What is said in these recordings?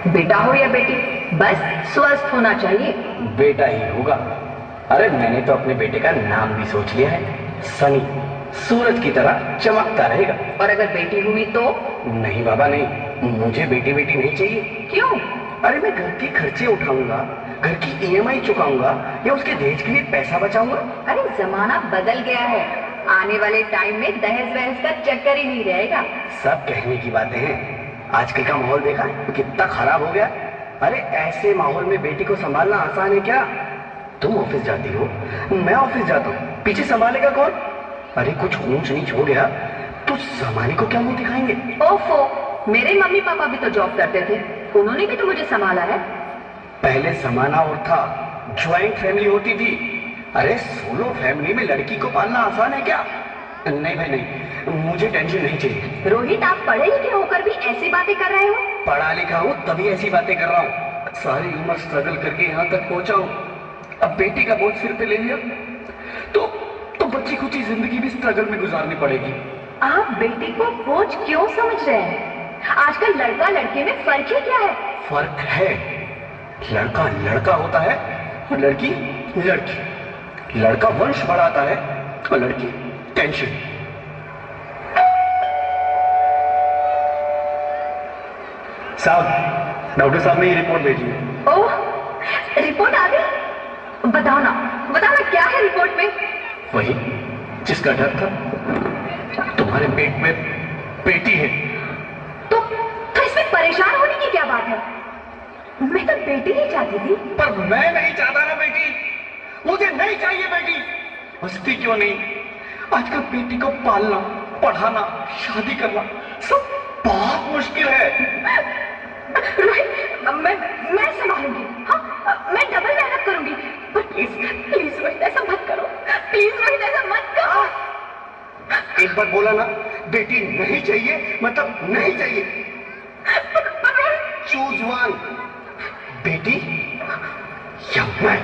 बेटा हो या बेटी, बस स्वस्थ होना चाहिए। बेटा ही होगा। अरे मैंने तो अपने बेटे का नाम भी सोच लिया है, सनी। सूरज की तरह चमकता रहेगा। और अगर बेटी हुई तो? नहीं बाबा नहीं, मुझे बेटी बेटी नहीं चाहिए। क्यों? अरे मैं घर के खर्चे उठाऊंगा, घर की ईएमआई चुकाऊंगा या उसके दहेज के लिए पैसा बचाऊंगा। अरे जमाना बदल गया है, आने वाले टाइम में दहेज वहेज का चक्कर ही नहीं रहेगा। सब कहने की बातें हैं, आजकल का माहौल देखा है कितना खराब हो गया। अरे ऐसे माहौल में बेटी को संभालना आसान है क्या? तुम ऑफिस जाती हो, मैं ऑफिस जाता हूँ, पीछे संभालेगा कौन? अरे कुछ ऊंच नीच हो गया तो जमाने को क्या मुंह दिखाएंगे? ओफो, मेरे मम्मी पापा भी तो जॉब करते थे, उन्होंने भी तो मुझे संभाला है। पहले जमाना और था, ज्वाइंट फैमिली होती थी। अरे सोलो फैमिली में लड़की को पालना आसान है क्या? नहीं भाई नहीं, मुझे टेंशन नहीं चाहिए। रोहित, आप पढ़े लिखे होकर भी ऐसी बातें कर रहे हो? पढ़ा लिखा हूँ तभी ऐसी बातें कर रहा हूँ। सारी उम्र स्ट्रगल करके यहाँ तक पहुंचा हूँ, अब बेटी का बोझ सिर पे ले लिया तो बच्ची खुची जिंदगी भी स्ट्रगल में गुजारनी पड़ेगी। आप बेटी को बोझ क्यों समझ रहे हैं? आजकल लड़का लड़के में फर्क ही क्या है? फर्क है, लड़का लड़का होता है और लड़की लड़की। लड़का वंश बढ़ाता है और लड़की टेंशन। साहब, डॉक्टर साहब ने ये रिपोर्ट भेजी है। ओह, रिपोर्ट आ गई? बताओ ना क्या है रिपोर्ट में? वही जिसका डर था, तुम्हारे पेट में बेटी है। तो इसमें परेशान होने की क्या बात है? मैं तो बेटी ही चाहती थी। पर मैं नहीं चाहता ना बेटी, मुझे नहीं चाहिए बेटी। हंसती क्यों नहीं? आजकल बेटी को पालना, पढ़ाना, शादी करना सब बहुत मुश्किल है। रोहित, मैं संभालूंगी। हाँ, मैं डबल मेहनत करूंगी। पर प्लीज रोहित ऐसा मत करो, प्लीज रोहित ऐसा मत करो। एक बार बोला ना, बेटी नहीं चाहिए मतलब नहीं चाहिए। चूज वन, बेटी या मैं।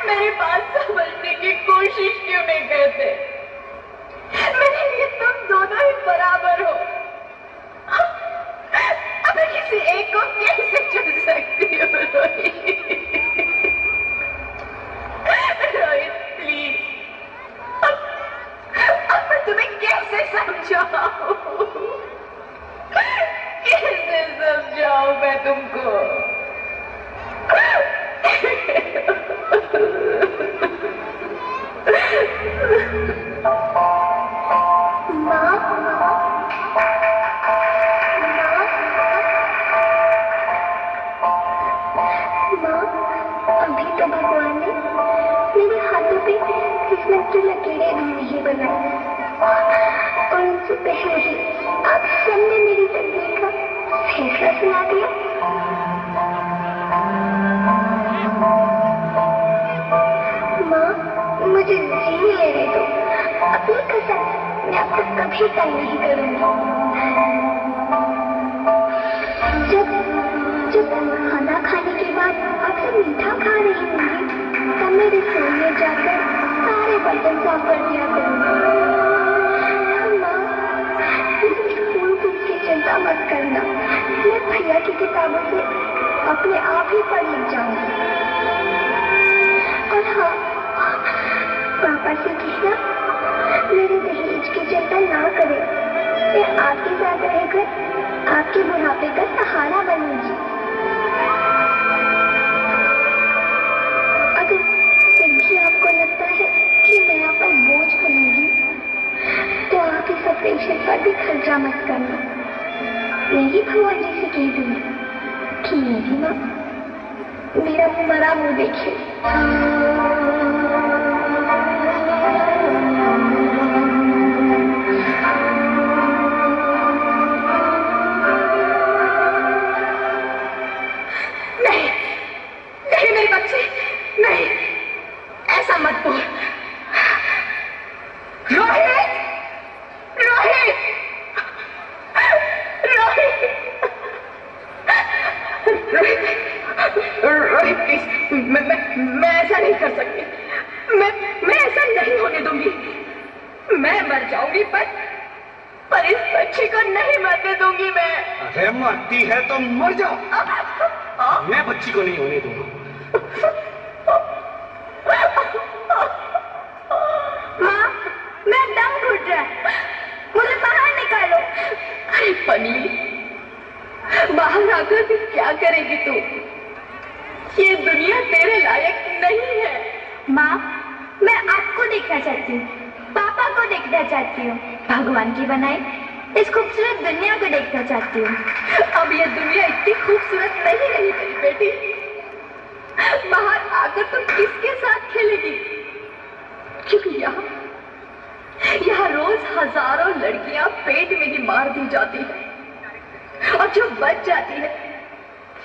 मेरी बात समझने की कोशिश क्यों नहीं करते? मेरे लिए तुम दोनों ही बराबर हो। अब मैं किसी एक को कैसे चुन सकती हूँ? रोहित प्लीज, अब मैं तुम्हें कैसे समझाऊं? कैसे समझाऊं मैं तुमको? अभी तो भगवान ने मेरे हाथों पे किस्मत के लकीरें भी नहीं बनाई, और उनसे पहले ही आप सबने मेरी तकदीर का फैसला सुना दिया। माँ, मुझे जीने लेने दो। अपनी कसम, मैं आपको कभी तंग नहीं करूंगी। जब खाना खाने के बाद अक्सर मीठा खा रही होंगी, तब मैं रसोई में जाकर सारे बर्तन साफ कर दिया करूंगी। माँ, स्कूल की चिंता मत करना, मैं भैया की किताबों से अपने आप ही पढ़ लिख जाऊंगी। और हाँ, पापा से कहना मेरे दहेज की चिंता ना करें, मैं आपके साथ रहकर आपके बुढ़ापे का सहारा बनूंगी। अगर फिर भी आपको लगता है कि मैं आप पर बोझ बनूंगी, तो आप इस ऑपरेशन पर भी खर्चा मत करना। मेरी भुआ जी से कह दूंगी कि मेरी माँ मेरा मरा मुंह देखे। रोहित प्लीज, मैं ऐसा नहीं कर सकती। मैं मर जाऊंगी पर इस बच्ची को नहीं मरने दूंगी मैं। अरे मरती है तो मर जाओ, मैं बच्ची को नहीं होने दूंगा। माँ, मैं दम घुट रहा है, मुझे बाहर निकालो। अरे पगली, बाहर आकर भी क्या करेगी तू? ये दुनिया तेरे लायक नहीं है। माँ, मैं आपको देखना चाहती हूँ, पापा को देखना चाहती हूँ, भगवान की बनाई इस खूबसूरत दुनिया को देखना चाहती हूँ। अब ये दुनिया इतनी खूबसूरत नहीं रही मेरी बेटी। बाहर आकर तुम किसके साथ खेलेगी? क्योंकि यहाँ रोज हजारों लड़कियां पेट में ही मार दी जाती है, और जो बच जाती है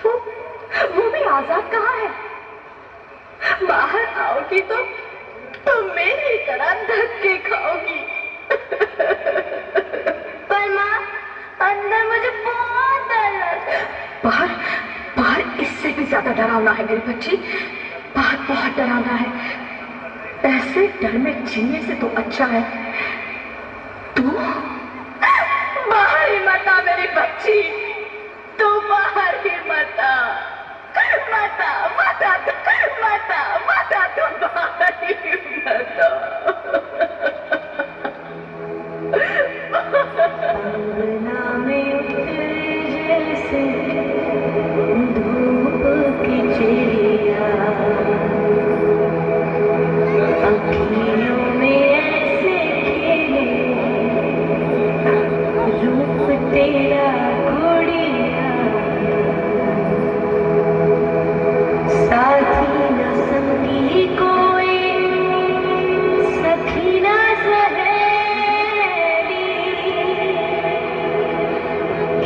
वो भी आजाद कहाँ है? बाहर आओगी तो मेरी तरह धक्के खाओगी। पर माँ, अंदर मुझे बहुत डर लगता है। बाहर इससे भी ज्यादा डरावना है मेरी बच्ची, बाहर बहुत डरावना है। ऐसे डर में जीने से तो अच्छा है तू बाहर ही मत आ मेरी बच्ची, तू बाहर ही मत आ, मत आ, मत आ, मत आ, मत आ, तू बाहर ही मत आ। अंगना में उतर जैसे धूप की चिड़िया, अखियों में ऐसे खेले रूप तेरा गुड़िया, साथी न संगी कोई, सखी न सहेली,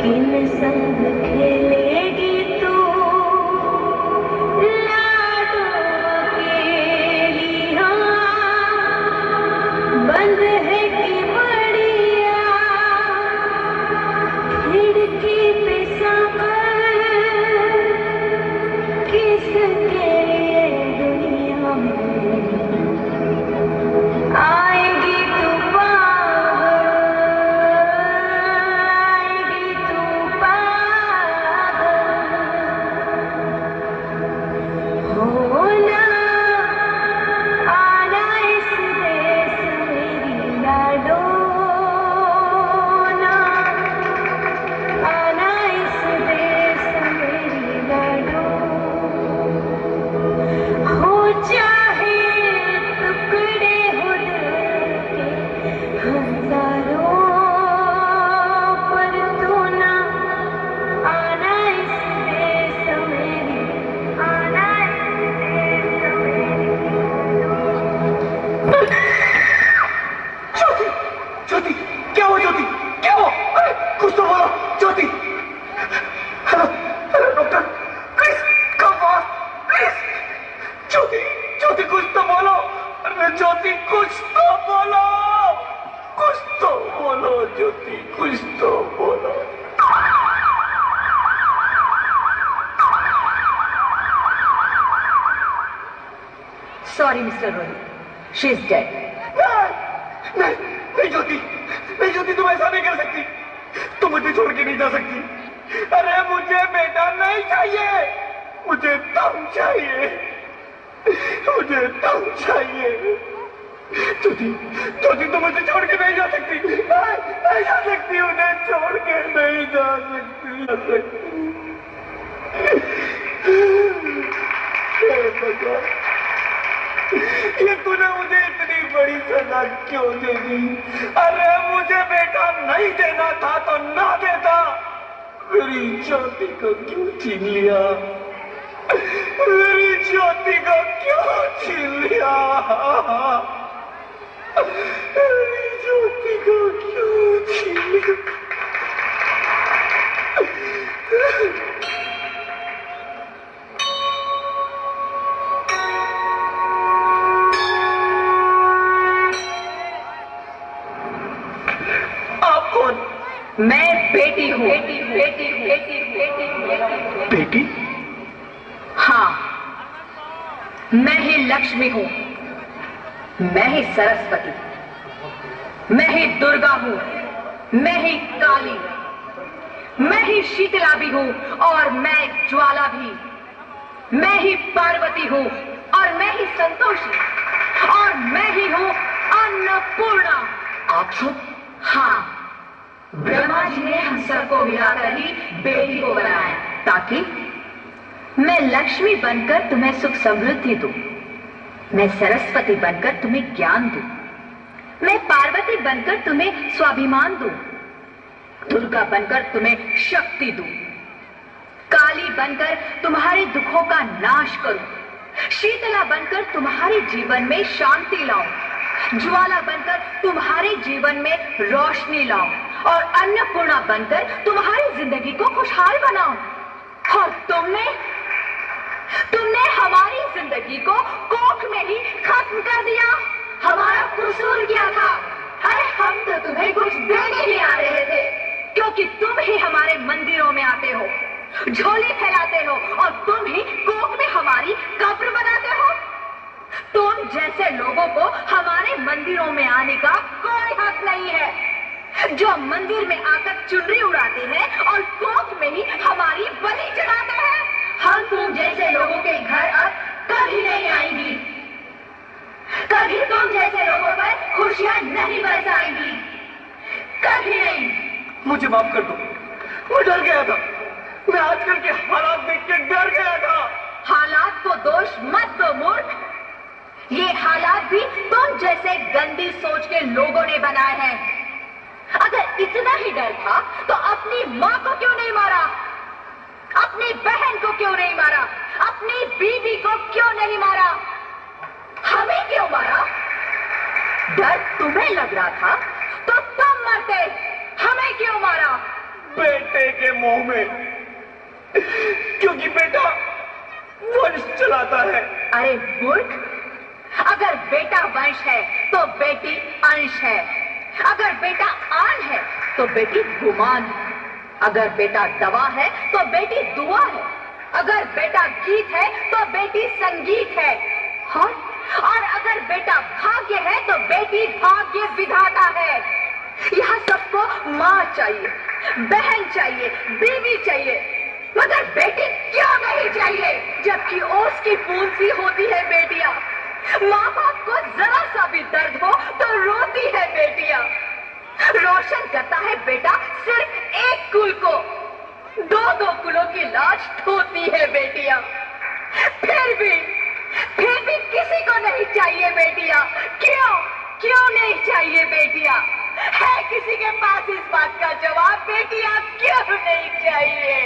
किन संग खेलेगी तू लाडो अकेली। हाँ, बंद है कि बढ़िया खिड़की पे सांबर, किसके लिए दुनिया में आएगी तू पागल, आएगी तू पागल। होना आना इस देश मेरी लाडो, ना आना इस देश मेरी लाडो। हो चाहे टुकड़े हो दिल के हजारों, पर तू ना आना इस देश मेरी, आना इस देश मेरी। ज्योति, ज्योति, क्या हुआ ज्योति, क्या हुआ? अरे कुछ तो बोलो Jyoti. Hello hello doctor, please come fast, please. Jyoti, Jyoti कुछ तो बोलो। अरे ज्योति कुछ तो बोलो, कुछ तो बोलो ज्योति, कुछ तो बोलो। सॉरी मिस्टर रोही, शी इज डेड। नहीं नहीं ज्योति, नहीं ज्योति, तुम ऐसा नहीं कर सकती, तुम मुझे छोड़ के नहीं जा सकती। अरे मुझे बेटा नहीं चाहिए, मुझे तुम चाहिए, मुझे तुम चाहिए। ज्योति, ज्योति तुम मुझे छोड़ के नहीं जा सकती, नहीं जा सकती, मुझे छोड़ के नहीं जा सकती। हे भगवान, ये तूने मुझे इतनी बड़ी सजा क्यों दे दी? अरे मुझे बेटा नहीं देना था तो ना देता, मेरी ज्योति को क्यों छीन लिया? मेरी ज्योति को क्यों छीन लिया? मेरी ज्योति को क्यों छीन लिया? मैं बेटी हूँ। बेटी? हाँ, मैं ही लक्ष्मी हूँ, मैं ही सरस्वती। मैं ही दुर्गा हूं, मैं ही काली, मैं ही शीतला भी हूं और मैं ज्वाला भी, मैं ही पार्वती हूं और मैं ही संतोषी, और मैं ही हूं अन्नपूर्णा। आप सब? हाँ, ब्रह्मा जी ने हम सबको मिलाकर ही बेटी को बनाया ताकि मैं लक्ष्मी बनकर तुम्हें सुख समृद्धि दूं, मैं सरस्वती बनकर तुम्हें ज्ञान दूं, मैं पार्वती बनकर तुम्हें स्वाभिमान दूं, दुर्गा बनकर तुम्हें शक्ति दूं, काली बनकर तुम्हारे दुखों का नाश करूं, शीतला बनकर तुम्हारे जीवन में शांति लाऊं, ज्वाला बनकर तुम्हारे जीवन में रोशनी लाऊं, और अन्नपूर्णा बनकर तुम्हारी जिंदगी को खुशहाल बनाऊं। और तुमने हमारी जिंदगी को कोख में ही खत्म कर दिया। हमारा कसूर क्या था? अरे हम तो तुम्हें कुछ देने ही आ रहे थे, क्योंकि तुम ही हमारे मंदिरों में आते हो, झोली फैलाते हो, और तुम ही कोख में हमारी कब्र बनाते हो। तुम जैसे लोगों को हमारे मंदिरों में आने का कोई हक नहीं है, जो मंदिर में आकर चुनरी उड़ाते हैं और कोख में ही हमारी बलि चढ़ाते हैं। हम तुम जैसे लोगों के घर अब कभी नहीं आएंगी, कभी तुम जैसे लोगों पर खुशियां नहीं बरसाएंगी, कभी नहीं। मुझे माफ कर दो, मैं डर गया था, मैं आजकल के हालात देख के डर गया था। हालात को दोष मत दो मूर्ख, ये हालात भी तुम जैसे गंदी सोच के लोगों ने बनाए हैं। अगर इतना ही डर था तो अपनी माँ को क्यों नहीं मारा, अपनी बहन को क्यों नहीं मारा, अपनी बीवी को क्यों नहीं मारा, हमें क्यों मारा? डर तुम्हें लग रहा था तो तुम मरते, हमें क्यों मारा? बेटे के मुंह में, क्योंकि बेटा वंश चलाता है। अरे मूर्ख, अगर बेटा वंश है तो बेटी अंश है, अगर बेटा आन है तो बेटी गुमान है, अगर बेटा दवा है तो बेटी दुआ है, अगर बेटा गीत है तो बेटी संगीत है, और अगर बेटा भाग्य है तो बेटी भाग्य विधाता है। यहाँ सबको माँ चाहिए, बहन चाहिए, बीवी चाहिए, मगर बेटी क्यों नहीं चाहिए? जबकि ओस की बूंद सी होती है बेटियां, माँ बाप को जरा सा भी दर्द हो तो रोती है बेटियां, रोशन करता है बेटा सिर्फ एक कुल को, दो कुलों की लाज ढोती है बेटियां। फिर भी किसी को नहीं चाहिए बेटियां। क्यों नहीं चाहिए बेटियां? है किसी के पास इस बात का जवाब? बेटियां क्यों नहीं चाहिए?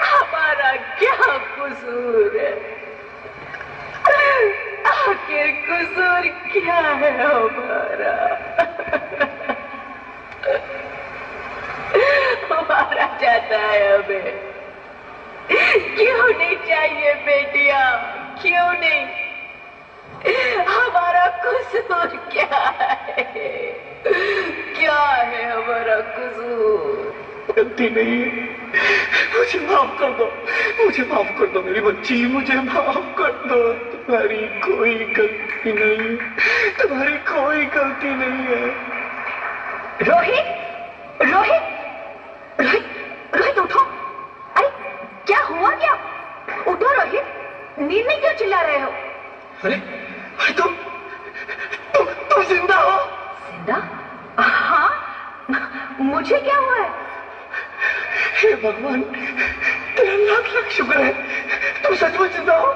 हमारा क्या कसूर है? आखिर कसूर क्या है हमारा? हमारा जाता है हमें। क्यों नहीं चाहिए बेटियां? क्यों नहीं? हमारा कसूर क्या है? क्या है हमारा कसूर? गलती नहीं है, मुझे माफ कर दो, मुझे माफ कर दो मेरी बच्ची, मुझे माफ कर दो। तुम्हारी कोई गलती नहीं, तुम्हारी कोई गलती नहीं है। रोहित, रोहित, रोहित, रोहित उठो। अरे क्या हुआ क्या? उठो रोहित, नींद में क्यों चिल्ला रहे हो? अरे तुम जिंदा हो? जिंदा? हाँ, मुझे क्या हुआ है? हे भगवान, तेरा लाख लाख शुक्र है, तुम सचमुच जिंदा हो।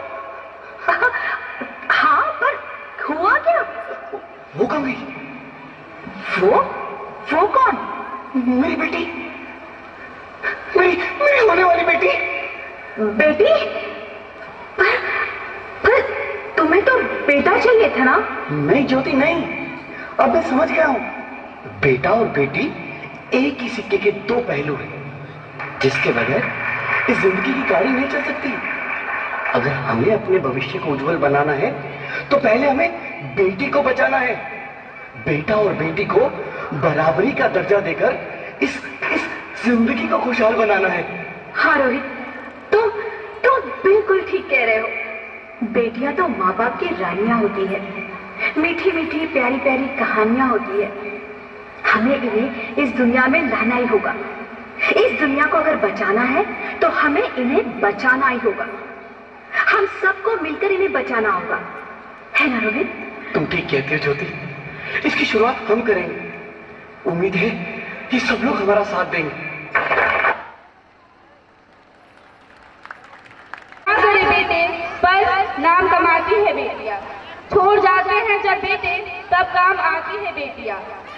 हाँ, पर हुआ क्या? वो कहाँ गई? वो कौन? मेरी बेटी, मेरी होने वाली बेटी। बेटी? पर तुम्हें तो बेटा चाहिए था ना? नहीं ज्योति नहीं, अब मैं समझ गया हूँ। बेटा और बेटी एक ही सिक्के के दो पहलू हैं, जिसके बगैर इस जिंदगी की गाड़ी नहीं चल सकती। अगर हमें अपने भविष्य को उज्जवल बनाना है तो पहले हमें बेटी को बचाना है, बेटा और बेटी को बराबरी का दर्जा देकर इस जिंदगी को खुशहाल बनाना है। हाँ रोहित, तुम बिल्कुल ठीक कह रहे हो। बेटियां तो माँ बाप की रानियां होती है, मीठी मीठी प्यारी प्यारी कहानियां होती है। हमें इन्हें इस दुनिया में लाना ही होगा। इस दुनिया को अगर बचाना है तो हमें इन्हें बचाना ही होगा। हम सबको मिलकर इन्हें बचाना होगा, है ना रोहित? तुम ठीक कहते हो ज्योति, इसकी शुरुआत हम करेंगे। उम्मीद है कि सब लोग हमारा साथ देंगे। बेटे पर नाम कमाती है बेटियां, छोड़ जाते हैं जब बेटे तब काम आती है बेटियां।